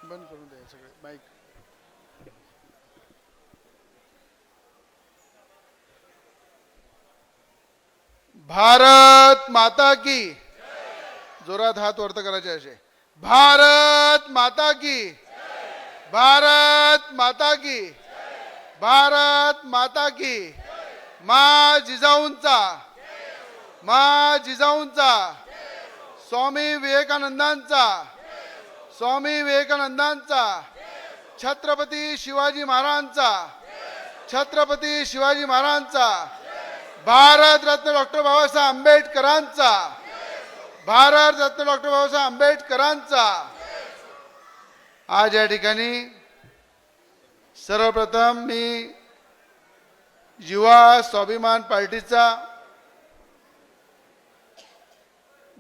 बंद करून द्या सगळे माईक. भारत माता की, जोरात हात वरत करायचे असे. भारत माता की, भारत माता की, भारत माता की. मा जिजाऊंचा, मा जिजाऊंचा, स्वामी विवेकानंदांचा, स्वामी विवेकानंदांचा, छत्रपती शिवाजी महाराजांचा, छत्रपती शिवाजी महाराजांचा, भारत रत्न डॉक्टर बाबासाहेब आंबेडकरांचा, भारत रत्न डॉक्टर बाबासाहेब आंबेडकरांचा. आज या ठिकाणी सर्वप्रथम मी युवा स्वाभिमान पार्टीचा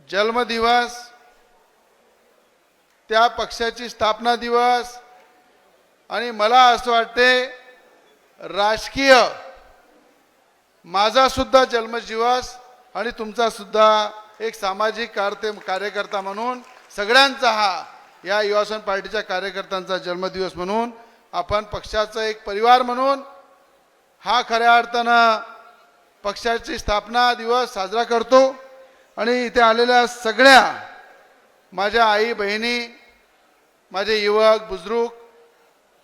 जन्मदिवस, त्या पक्षाची स्थापना दिवस आणि मला असं वाटते राजकीय माझा सुद्धा जन्मदिवस आणि तुमचा सुद्धा एक सामाजिक कार्यकर्ता म्हणून सगळ्यांचा हा या युवासन पार्टीच्या कार्यकर्त्यांचा जन्मदिवस म्हणून आपण पक्षाचा एक परिवार म्हणून हा खऱ्या अर्थानं पक्षाची स्थापना दिवस साजरा करतो. आणि इथे आलेल्या सगळ्या माझ्या आई बहिणी, माझे युवक बुजुर्ग,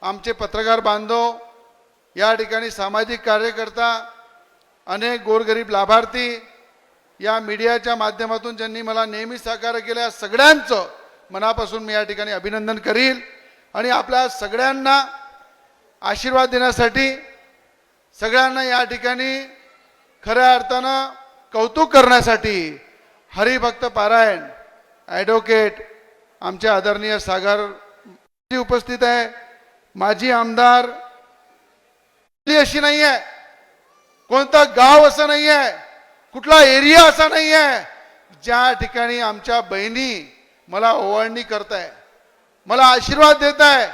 आमचे पत्रकार बांधव, या ठिकाणी सामाजिक कार्यकर्ता, अनेक गोरगरीब लाभार्थी, या मीडियाच्या माध्यमातून ज्यांनी मला नेहमी सहकार्य केलं, सगळ्यांचं मनापासून मी या ठिकाणी अभिनंदन करील. आणि आपल्या सगळ्यांना आशीर्वाद देण्यासाठी, सगळ्यांना या ठिकाणी खऱ्या अर्थानं कौतुक करण्यासाठी हरिभक्त पारायण ॲडव्होकेट आमचे आदरणीय सागर उपस्थित आहे. माजी आमदार अशी नाही आहे, कोणता गाव असं नाही आहे, कुठला एरिया असा नाही आहे ज्या ठिकाणी आमच्या बहिणी मला ओवाळणी करताय, मला आशीर्वाद देत आहे,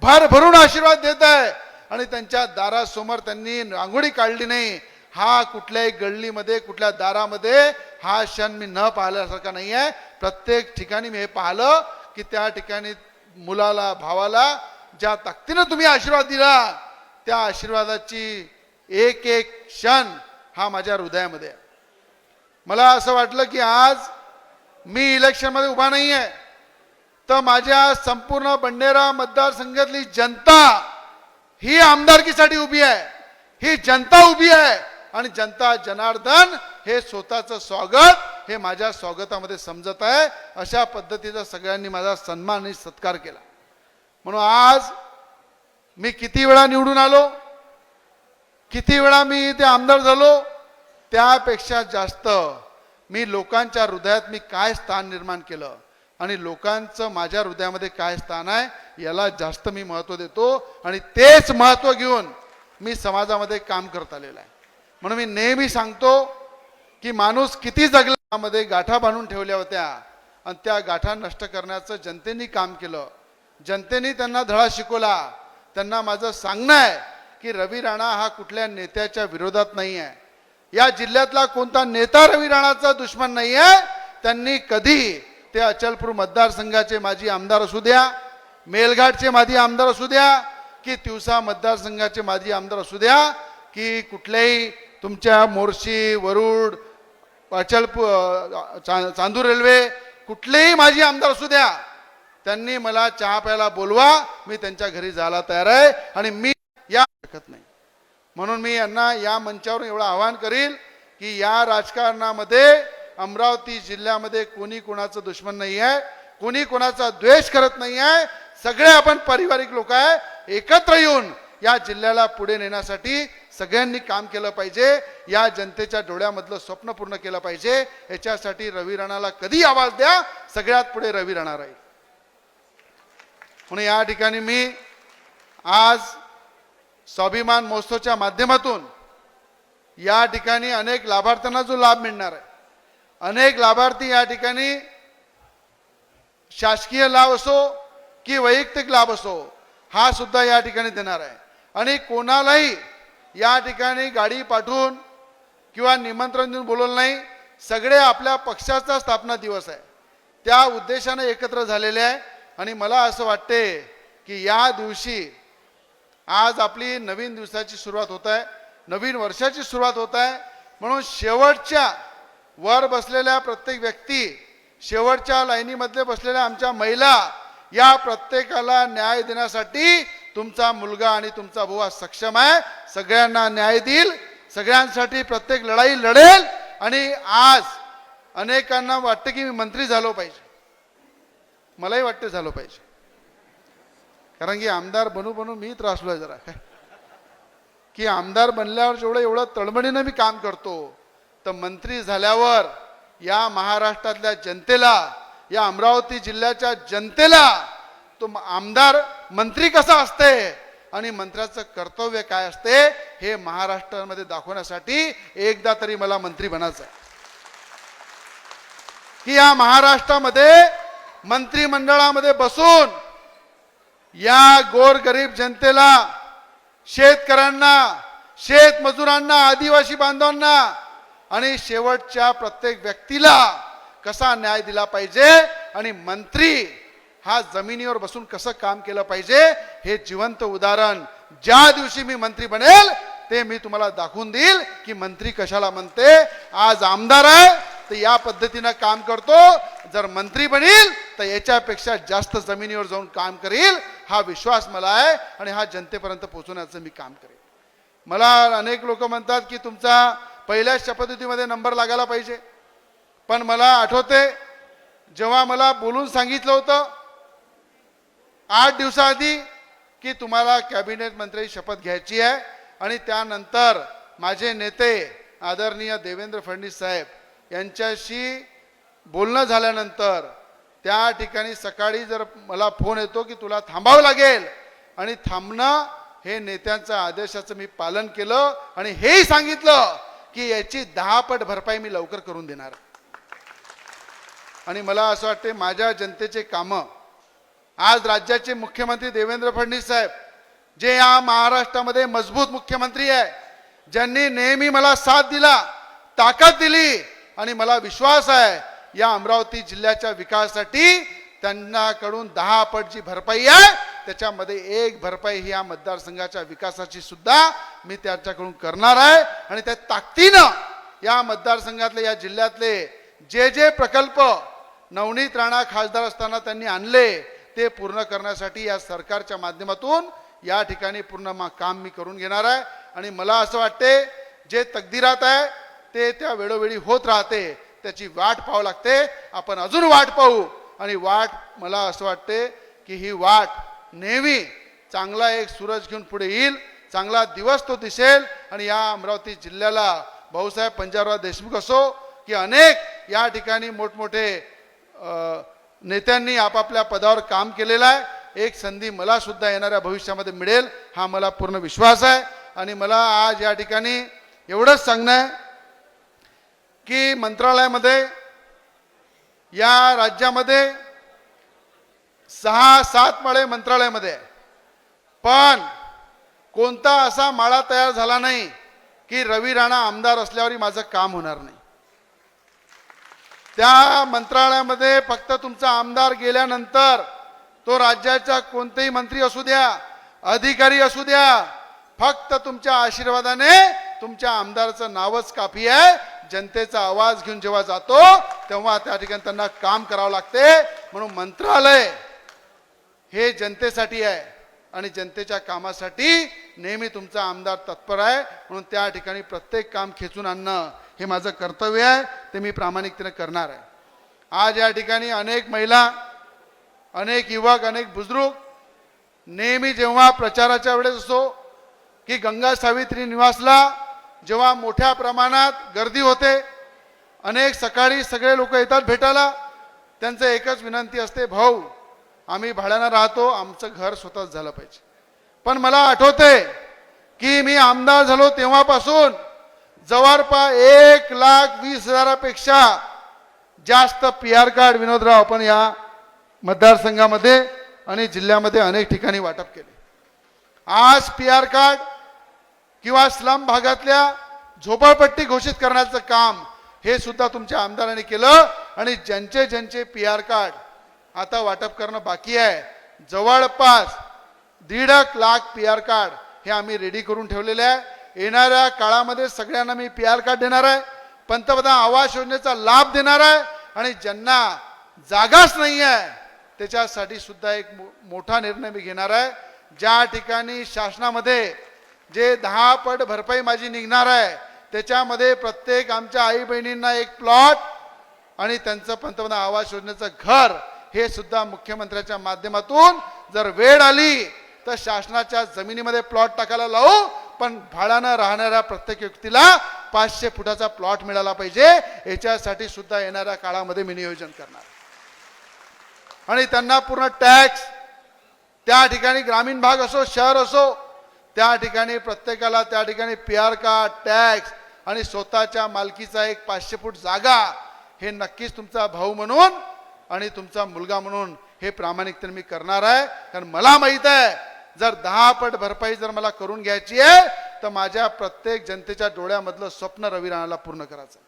भरभरून आशीर्वाद देत आहे. आणि त्यांच्या दारासमोर त्यांनी रांगोळी काढली नाही. हा कुठल्याही गल्लीमध्ये, कुठल्या दारामध्ये हा क्षण मी न पाहिल्यासारखा नाही आहे. प्रत्येक ठिकाणी मी हे पाहिलं की त्या ठिकाणी मुलाला, भावाला ज्या ताकदीनं तुम्ही आशीर्वाद दिला, त्या आशीर्वादाची एक एक क्षण हा माझ्या हृदयामध्ये आहे. मला असं वाटलं की आज मी इलेक्शनमध्ये उभा नाही आहे, तर माझ्या संपूर्ण बंडेरा मतदारसंघातली जनता ही आमदारकीसाठी उभी आहे, ही जनता उभी आहे. आणि जनता जनार्दन हे स्वतःचं स्वागत हे माझ्या स्वागतामध्ये समजत आहे. अशा पद्धतीचा सगळ्यांनी माझा सन्मान आणि सत्कार केला. म्हणून आज मी किती वेळा निवडून आलो, किती वेळा मी ते आमदार झालो, त्यापेक्षा जास्त मी लोकांच्या हृदयात मी काय स्थान निर्माण केलं आणि लोकांचं माझ्या हृदयामध्ये काय स्थान आहे याला जास्त मी महत्त्व देतो. आणि तेच महत्त्व घेऊन मी समाजामध्ये काम करत आलेलो आहे. म्हणून मी नेहमी सांगतो की माणूस किती जगला, मध्ये गाठा बांधून ठेवल्या होत्या आणि त्या गाठा नष्ट करण्याचं जनतेने काम केलं. जनतेने त्यांना धडा शिकवला. त्यांना माझं सांगणं आहे की रवी राणा हा कुठल्या नेत्याच्या विरोधात नाही आहे. या जिल्ह्यातला कोणता नेता रवी राणाचा दुश्मन नाही आहे. त्यांनी कधी ते अचलपूर मतदारसंघाचे माजी आमदार असू द्या, मेलघाटचे माजी आमदार असू द्या, की तिवसा मतदारसंघाचे माजी आमदार असू द्या, की कुठल्याही तुमच्या मोर्शी, वरुड, अचलपूर, चांदूर रेल्वे कुठलेही माजी आमदार असू द्या, त्यांनी मला चहा प्यायला बोलवा, मी त्यांच्या घरी जायला तयार आहे. आणि मी या शकत नाही. म्हणून मी यांना या मंचावरून एवढं आवाहन करील की या राजकारणामध्ये अमरावती जिल्ह्यामध्ये कोणी कोणाचं दुश्मन नाही आहे, कोणी कोणाचा द्वेष करत नाही आहे. सगळे आपण पारिवारिक लोक आहे. एकत्र येऊन या जिल्ह्याला पुढे नेण्यासाठी सगळ्यांनी काम केलं पाहिजे. या जनतेच्या डोळ्यामधलं स्वप्न पूर्ण केलं पाहिजे. याच्यासाठी रवी राणाला कधी आवाज द्या, सगळ्यात पुढे रवी राणा राहील. म्हणून या ठिकाणी मी आज स्वाभिमान महोत्सवच्या माध्यमातून या ठिकाणी अनेक लाभार्थ्यांना जो लाभ मिळणार आहे, अनेक लाभार्थी या ठिकाणी शासकीय लाभ असो की वैयक्तिक लाभ असो हा सुद्धा या ठिकाणी देणार आहे. आणि कोणालाही या ठिकाणी गाडी पाठवून किंवा निमंत्रण देऊन बोलवलं नाही. सगळे आपल्या पक्षाचा स्थापना दिवस आहे त्या उद्देशाने एकत्र झालेले आहे. आणि मला असं वाटते की या दिवशी आज आपली नवीन दिवसाची सुरुवात होत आहे, नवीन वर्षाची सुरुवात होत आहे. म्हणून शेवटच्या वर बसलेल्या प्रत्येक व्यक्ती, शेवटच्या लाईनीमध्ये बसलेल्या आमच्या महिला, या प्रत्येकाला न्याय देण्यासाठी तुमचा मुलगा आणि तुमचा भाऊ सक्षम आहे. सगळ्यांना न्याय देईल, सगळ्यांसाठी प्रत्येक लढाई लढेल. आणि आज अनेकांना वाटतं की मी मंत्री झालो पाहिजे, मलाही वाटते झालो पाहिजे, कारण की आमदार बनू बनू मी त्रासलोय जरा, की आमदार बनल्यावर जेवढं एवढं तळमळीनं मी काम करतो, तर मंत्री झाल्यावर या महाराष्ट्रातल्या जनतेला, या अमरावती जिल्ह्याच्या जनतेला तो आमदार मंत्री कसा असते आणि मंत्र्याचं कर्तव्य काय असते हे महाराष्ट्रामध्ये दाखवण्यासाठी एकदा तरी मला मंत्री बनायचं आहे. की या महाराष्ट्रामध्ये मंत्रिमंडळामध्ये बसून या गोरगरीब जनतेला, शेतकऱ्यांना, शेतमजुरांना, आदिवासी बांधवांना आणि शेवटच्या प्रत्येक व्यक्तीला कसा न्याय दिला पाहिजे आणि मंत्री हा जमिनीवर बसून कसं काम केलं पाहिजे हे जिवंत उदाहरण ज्या दिवशी मी मंत्री बनेल ते मी तुम्हाला दाखवून देईल की मंत्री कशाला म्हणते. आज आमदार आहे तर या पद्धतीनं काम करतो, जर मंत्री बनेल तर याच्यापेक्षा जास्त जमिनीवर जाऊन काम करेल, हा विश्वास मला आहे आणि हा जनतेपर्यंत पोहोचवण्याचं मी काम करेन. मला अनेक लोक म्हणतात की तुमचा पहिल्या शपथविधीमध्ये नंबर लागायला पाहिजे, पण मला आठवते जेव्हा मला बोलून सांगितलं होतं 8 दिवसाआधी की तुम्हाला कॅबिनेट मंत्री शपथ घ्यायची आहे आणि त्यानंतर माझे नेते आदरणीय देवेंद्र फडणवीस साहेब यांच्याशी बोलणं झाल्यानंतर त्या ठिकाणी सकाळी जर मला फोन येतो की तुला थांबावं लागेल आणि थांबणं हे नेत्यांच्या आदेशाचं मी पालन केलं आणि हेही सांगितलं की याची 10 पट भरपाई मी लवकर करून देणार. आणि मला असं वाटते माझ्या जनतेचे कामं आज राज्याचे मुख्यमंत्री देवेंद्र फडणवीस साहेब जे या महाराष्ट्रामध्ये मजबूत मुख्यमंत्री आहे, ज्यांनी नेहमी मला साथ दिला, ताकद दिली आणि मला विश्वास आहे या अमरावती जिल्ह्याच्या विकासासाठी त्यांच्याकडून 10 पट जी भरपाई आहे त्याच्यामध्ये एक भरपाई ही या मतदारसंघाच्या विकासाची सुद्धा मी त्यांच्याकडून करणार आहे. आणि त्या ताकदीनं या मतदारसंघातले, या जिल्ह्यातले जे जे प्रकल्प नवनीत राणा खासदार असताना त्यांनी आणले ते पूर्ण करण्यासाठी या सरकारच्या माध्यमातून या ठिकाणी पूर्ण काम मी करून घेणार आहे. आणि मला असं वाटते जे तकदीरात आहे ते त्या वेळोवेळी होत राहते, त्याची वाट पाहावं लागते. आपण अजून वाट पाहू आणि वाट, मला असं वाटते की ही वाट नेहमी चांगला एक सूरज घेऊन पुढे येईल, चांगला दिवस तो दिसेल. आणि या अमरावती जिल्ह्याला भाऊसाहेब पंजाबराव देशमुख असो की अनेक या ठिकाणी मोठमोठे नेत्यांनी आपापल्या पदावर काम केलेलं आहे, एक संधी मला सुद्धा येणाऱ्या भविष्यामध्ये मिळेल हा मला पूर्ण विश्वास आहे. आणि मला आज या ठिकाणी एवढंच सांगणं आहे की मंत्रालयामध्ये, या राज्यामध्ये 6-7 माळे मंत्रालयामध्ये आहे, पण कोणता असा माळा तयार झाला नाही की रवी राणा आमदार असल्यावरही माझं काम होणार नाही. त्या मंत्रालयामध्ये फक्त तुमचा आमदार गेल्यानंतर तो राज्याचा कोणतेही मंत्री असू द्या, अधिकारी असू द्या, फक्त तुमच्या आशीर्वादाने तुमच्या आमदाराचं नावच काफी आहे. जनतेचा आवाज घेऊन जेव्हा जातो तेव्हा त्या ठिकाणी त्यांना काम करावं लागते. म्हणून मंत्रालय हे जनतेसाठी आहे आणि जनतेच्या कामासाठी नेहमी तुमचा आमदार तत्पर आहे. म्हणून त्या ठिकाणी प्रत्येक काम खेचून आणणं हे माझं कर्तव्य आहे, ते मी प्रामाणिकतेने करणार आहे. आज या ठिकाणी अनेक महिला, अनेक युवक, अनेक बुजुर्ग नेहमी जेव्हा प्रचाराच्या वेळेस असो की गंगा सावित्री निवासला जेव्हा मोठ्या प्रमाणात गर्दी होते, अनेक सकाळी सगळे लोक येतात भेटायला, त्यांचं एकच विनंती असते, भाऊ आम्ही भाड्यानं राहतो, आमचं घर स्वतःच झालं पाहिजे. पण मला आठवते की मी आमदार झालो तेव्हापासून जवळपास 1,20,000पेक्षा जास्त PR कार्ड विनोदराव आपण या मतदारसंघामध्ये आणि जिल्ह्यामध्ये अनेक ठिकाणी वाटप केले. आज PR कार्ड किंवा स्लम भागातल्या झोपडपट्टी घोषित करण्याचं काम हे सुद्धा तुमच्या आमदारांनी केलं. आणि ज्यांचे ज्यांचे PR कार्ड आता वाटप करणं बाकी आहे. जवळपास 1.5 लाख PR कार्ड हे आम्ही रेडी करून ठेवलेले आहे. येणाऱ्या काळामध्ये सगळ्यांना मी PR कार्ड देणार आहे. पंतप्रधान आवास योजनेचा लाभ देणार आहे. आणि ज्यांना जागाच नाही आहे त्याच्यासाठी सुद्धा एक मोठा निर्णय मी घेणार आहे. ज्या ठिकाणी शासनामध्ये जे 10 पट भरपाई माझी निघणार आहे त्याच्यामध्ये प्रत्येक आमच्या आई बहिणींना एक प्लॉट आणि त्यांचं पंतप्रधान आवास योजनेचं घर हे सुद्धा मुख्यमंत्र्यांच्या माध्यमातून जर वेळ आली तर शासनाच्या जमिनीमध्ये प्लॉट टाकायला लावू. पण भाड्यानं राहणाऱ्या प्रत्येक व्यक्तीला 500 फुटाचा प्लॉट मिळाला पाहिजे. याच्यासाठी सुद्धा येणाऱ्या काळामध्ये मी नियोजन करणार. आणि त्यांना पूर्ण टॅक्स त्या ठिकाणी ग्रामीण भाग असो शहर असो त्या ठिकाणी प्रत्येकाला त्या ठिकाणी PR कार्ड टॅक्स आणि स्वतःच्या मालकीचा एक 500 फूट जागा हे नक्कीच तुमचा भाऊ म्हणून आणि तुमचा मुलगा म्हणून हे प्रामाणिकपणे मी करणार आहे. कारण मला माहित आहे जर 10 पट भरपाई जर मला करून घ्यायची आहे तर माझ्या प्रत्येक जनतेच्या डोळ्यामधलं स्वप्न रवी राणाला पूर्ण करायचं.